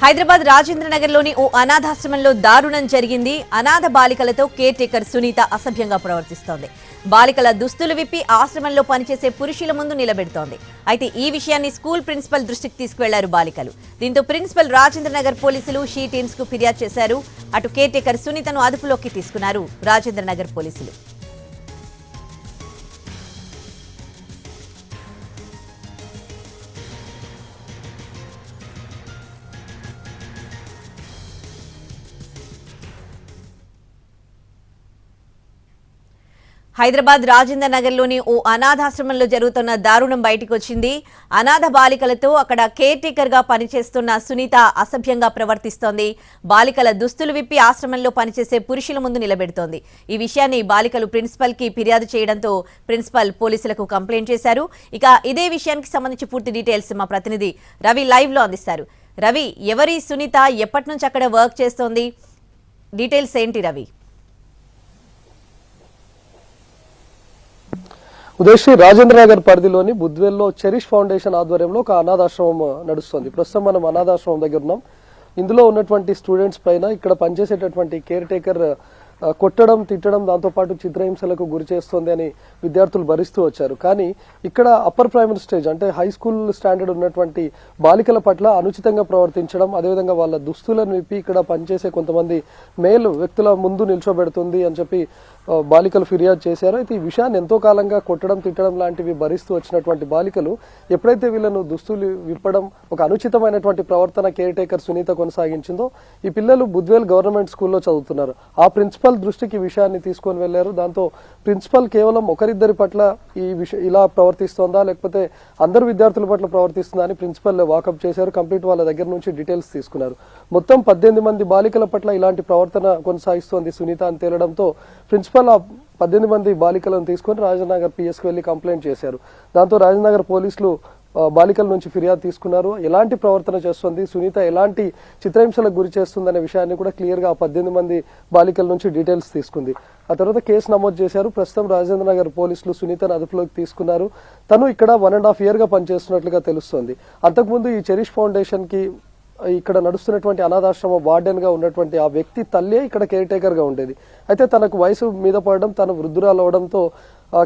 హైదరాబాద్ రాజేంద్ర నగర్లోని ఓ అనాథాశ్రమంలో దారుణం జరిగింది. అనాథ బాలికలతో కేర్ టేకర్ సునీత అసభ్యంగా ప్రవర్తిస్తోంది. బాలికల దుస్తులు విప్పి ఆశ్రమంలో పనిచేసే పురుషుల ముందు నిలబెడుతోంది. అయితే ఈ విషయాన్ని స్కూల్ ప్రిన్సిపల్ దృష్టికి తీసుకువెళ్లారు బాలికలు. దీంతో ప్రిన్సిపల్ రాజేంద్ర నగర్ పోలీసులు షీ టీమ్స్ కు ఫిర్యాదు చేశారు. అటు కేర్ టేకర్ సునీతను అదుపులోకి తీసుకున్నారు రాజేంద్ర నగర్ పోలీసులు. హైదరాబాద్ రాజేంద్ర నగర్లోని ఓ అనాథాశ్రమంలో జరుగుతున్న దారుణం బయటకు వచ్చింది. అనాథ బాలికలతో అక్కడ కేర్ టేకర్ గా పనిచేస్తున్న సునీత అసభ్యంగా ప్రవర్తిస్తోంది. బాలికల దుస్తులు విప్పి ఆశ్రమంలో పనిచేసే పురుషుల ముందు నిలబెడుతోంది. ఈ విషయాన్ని బాలికలు ప్రిన్సిపల్ కి ఫిర్యాదు చేయడంతో ప్రిన్సిపల్ పోలీసులకు కంప్లైంట్ చేశారు. ఇక ఇదే విషయానికి సంబంధించి పూర్తి డీటెయిల్స్ మా ప్రతినిధి రవి లైవ్ లో అందిస్తారు. రవి, ఎవరి సునీత, ఎప్పటి నుంచి అక్కడ వర్క్ చేస్తోంది, డీటెయిల్స్ ఏంటి రవి? ఉదయశ్రీ రాజేంద్ర నగర్ పరిధిలోని బుద్వేల్లో చెరిష్ ఫౌండేషన్ ఆధ్వర్యంలో ఒక అనాథాశ్రమం నడుస్తుంది. ప్రస్తుతం మనం అనాథాశ్రమం దగ్గర ఉన్నాం. ఇందులో ఉన్నటువంటి స్టూడెంట్స్ పైన ఇక్కడ పనిచేసేటటువంటి కేర్ టేకర్ కొట్టడం, తిట్టడం, దాంతోపాటు చిత్రహింసలకు గురి చేస్తుంది అని విద్యార్థులు భరిస్తూ వచ్చారు. కానీ ఇక్కడ అప్పర్ ప్రైమరీ స్టేజ్ అంటే హై స్కూల్ స్టాండర్డ్ ఉన్నటువంటి బాలికల పట్ల అనుచితంగా ప్రవర్తించడం, అదేవిధంగా వాళ్ళ దుస్తులను విప్పి ఇక్కడ పనిచేసే కొంతమంది మేల్ వ్యక్తుల ముందు నిల్చోబెడుతుంది అని చెప్పి బాలికలు ఫిర్యాదు చేశారు. అయితే ఈ విషయాన్ని ఎంతో కాలంగా కొట్టడం, తిట్టడం లాంటివి భరిస్తూ వచ్చినటువంటి బాలికలు ఎప్పుడైతే వీళ్ళను దుస్తులు విప్పడం, ఒక అనుచితమైనటువంటి ప్రవర్తన కేర్ టేకర్ సునీత కొనసాగించిందో, ఈ పిల్లలు బుద్వేల్ గవర్నమెంట్ స్కూల్లో చదువుతున్నారు. ఆ ప్రిన్సిపల్ దృష్టికి విషయాన్ని తీసుకొని వెళ్లారు. దాంతో ప్రిన్సిపల్ కేవలం ఒకరిద్దరి పట్ల ఈ విషయం ఇలా ప్రవర్తిస్తోందా, లేకపోతే అందరు విద్యార్థుల పట్ల ప్రవర్తిస్తుందా అని ప్రిన్సిపల్ వాకప్ చేశారు. కంప్లీట్ వాళ్ళ దగ్గర నుంచి డీటెయిల్స్ తీసుకున్నారు. మొత్తం 18 మంది బాలికల పట్ల ఇలాంటి ప్రవర్తన కొనసాగిస్తోంది సునీత అని తేలడంతో ప్రిన్సిపల్ ఆ 18 మంది బాలికలను తీసుకుని రాజనగర్ పిఎస్కి వెళ్లి కంప్లైంట్ చేశారు. దాంతో రాజనగర్ పోలీసులు బాలికల నుంచి ఫిర్యాదు తీసుకున్నారు. ఎలాంటి ప్రవర్తన చేస్తుంది సునీత, ఎలాంటి చిత్రహింసలకు గురి చేస్తుందనే విషయాన్ని కూడా క్లియర్ గా 18 మంది బాలికల నుంచి డీటెయిల్స్ తీసుకుంది. ఆ తర్వాత కేసు నమోదు చేశారు. ప్రస్తుతం రాజేంద్ర నగర్ పోలీసులు సునీతను అదుపులోకి తీసుకున్నారు. తను ఇక్కడ 1.5 years గా పనిచేస్తున్నట్లుగా తెలుస్తోంది. అంతకుముందు ఈ చెరిష్ ఫౌండేషన్ కి ఇక్కడ నడుస్తున్నటువంటి అనాథాశ్రమ వార్డెన్ గా ఉన్నటువంటి ఆ వ్యక్తి తల్లి ఇక్కడ కేర్ టేకర్ గా ఉండేది. అయితే తనకు వయసు మీద పడడం, తను వృద్ధురాలు అవడంతో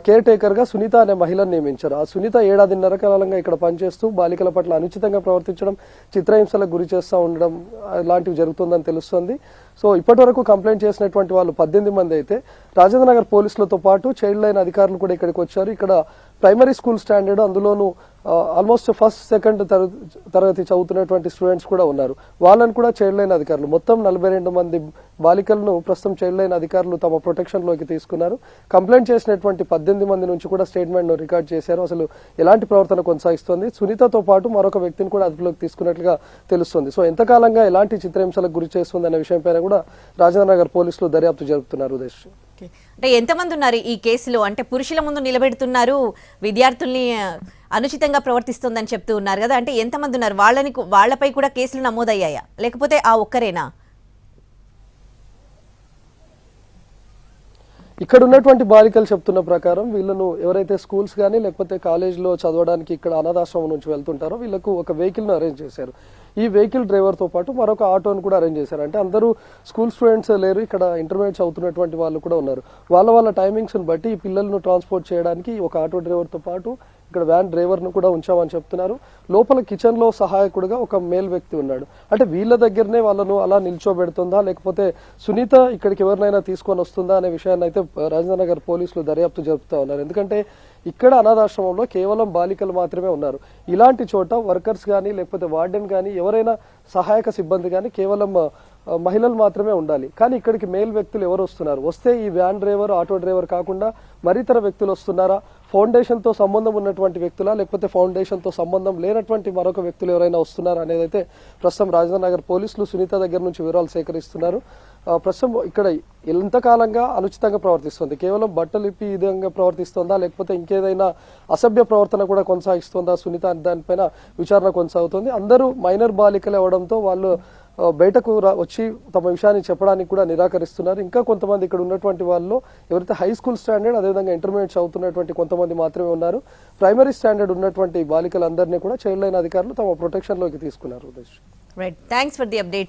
కేర్ టేకర్ గా సునీత అనే మహిళను నియమించారు. ఆ సునీత 7.5 కాలంగా ఇక్కడ పనిచేస్తూ బాలికల పట్ల అనుచితంగా ప్రవర్తించడం, చిత్రహింసలకు గురి చేస్తూ ఉండడం లాంటివి జరుగుతుందని తెలుస్తుంది. సో ఇప్పటి వరకు కంప్లైంట్ చేసినటువంటి వాళ్ళు 18 మంది అయితే రాజేంద్ర నగర్ పోలీసులతో పాటు చైల్డ్ లైన్ అధికారులు కూడా ఇక్కడికి వచ్చారు. ఇక్కడ ప్రైమరీ స్కూల్ స్టాండర్డ్, అందులోనూ ఆల్మోస్ట్ ఫస్ట్ సెకండ్ తరగతి చదువుతున్నటువంటి స్టూడెంట్స్ కూడా ఉన్నారు. వాళ్ళని కూడా చైల్డ్ లైన్ అధికారులు మొత్తం 42 మంది బాలికలను ప్రస్తుతం చైల్డ్ లైన్ అధికారులు తమ ప్రొటెక్షన్ లోకి తీసుకున్నారు. కంప్లైంట్ చేసినటువంటి 18 మంది నుంచి కూడా స్టేట్మెంట్ రికార్డ్ చేశారు. అసలు ఎలాంటి ప్రవర్తన కొనసాగిస్తోంది, సునీతతో పాటు మరొక వ్యక్తిని కూడా అదుపులోకి తీసుకున్నట్లుగా తెలుస్తుంది. సో ఎంతకాలంగా ఎలాంటి చిత్రహింసలకు గురి చేస్తుంది అనే విషయంపైన కూడా రాజేంద్ర నగర్ పోలీసులు దర్యాప్తు జరుపుతున్నారు. ఉదయ్, అంటే ఎంతమంది ఉన్నారు ఈ కేసులో? అంటే పురుషుల ముందు నిలబెడుతున్నారు, విద్యార్థుల్ని అనుచితంగా ప్రవర్తిస్తుందని చెప్తూ ఉన్నారు కదా, అంటే ఎంతమంది ఉన్నారు? వాళ్ళపై కూడా కేసులు నమోదయ్యాయా, లేకపోతే ఆ ఒక్కరేనా? ఇక్కడ ఉన్నటువంటి బాలికలు చెప్తున్న ప్రకారం వీళ్ళను ఎవరైతే స్కూల్స్ కానీ లేకపోతే కాలేజ్లో చదవడానికి ఇక్కడ అనాథాశ్రమం నుంచి వెళ్తుంటారో వీళ్ళకు ఒక వెహికల్ను అరేంజ్ చేశారు. ఈ వెహికల్ డ్రైవర్తో పాటు మరొక ఆటోను కూడా అరేంజ్ చేశారు. అంటే అందరూ స్కూల్ స్టూడెంట్స్ లేరు, ఇక్కడ ఇంటర్మీడియట్ చదువుతున్నటువంటి వాళ్ళు కూడా ఉన్నారు. వాళ్ళ టైమింగ్స్ని బట్టి ఈ పిల్లలను ట్రాన్స్పోర్ట్ చేయడానికి ఒక ఆటో డ్రైవర్తో పాటు ఇక్కడ వ్యాన్ డ్రైవర్ను కూడా ఉంచామని చెప్తున్నారు. లోపల కిచెన్లో సహాయకుడిగా ఒక మేల్ వ్యక్తి ఉన్నాడు. అంటే వీళ్ళ దగ్గరనే వాళ్ళను అలా నిల్చోబెడుతుందా, లేకపోతే సునీత ఇక్కడికి ఎవరినైనా తీసుకొని వస్తుందా అనే విషయాన్ని అయితే రాజేంద్ర నగర్ పోలీసులు దర్యాప్తు జరుపుతా ఉన్నారు. ఎందుకంటే ఇక్కడ అనాథాశ్రమంలో కేవలం బాలికలు మాత్రమే ఉన్నారు. ఇలాంటి చోట వర్కర్స్ కానీ లేకపోతే వార్డెన్ కానీ ఎవరైనా సహాయక సిబ్బంది కానీ కేవలం మహిళలు మాత్రమే ఉండాలి. కానీ ఇక్కడికి మేల్ వ్యక్తులు ఎవరు వస్తున్నారు? వస్తే ఈ వ్యాన్ డ్రైవర్, ఆటో డ్రైవర్ కాకుండా మరితర వ్యక్తులు వస్తున్నారా? ఫౌండేషన్తో సంబంధం ఉన్నటువంటి వ్యక్తులా, లేకపోతే ఫౌండేషన్తో సంబంధం లేనటువంటి మరొక వ్యక్తులు ఎవరైనా వస్తున్నారా అనేది అయితే ప్రస్తుతం రాజేంద్ర నగర్ పోలీసులు సునీత దగ్గర నుంచి వివరాలు సేకరిస్తున్నారు. ప్రస్తుతం ఇక్కడ ఎంతకాలంగా అనుచితంగా ప్రవర్తిస్తుంది, కేవలం బట్టలు ఇప్పి ఈ విధంగా ప్రవర్తిస్తుందా, లేకపోతే ఇంకేదైనా అసభ్య ప్రవర్తన కూడా కొనసాగిస్తుందా సునీత, దానిపైన విచారణ కొనసాగుతుంది. అందరూ మైనర్ బాలికలు అవడంతో వాళ్ళు బయటకు వచ్చి తమ విషయాన్ని చెప్పడానికి కూడా నిరాకరిస్తున్నారు. ఇంకా కొంతమంది ఇక్కడ ఉన్నటువంటి వాళ్ళు ఎవరైతే హై స్కూల్ స్టాండర్డ్, అదేవిధంగా ఇంటర్మీడియట్ చదువుతున్నటువంటి కొంతమంది మాత్రమే ఉన్నారు. ప్రైమరీ స్టాండర్డ్ ఉన్నటువంటి బాలికలందరినీ కూడా చైల్డ్ లైన్ అధికారులు తమ ప్రొటెక్షన్ లోకి తీసుకున్నారు. Right, thanks for the updates.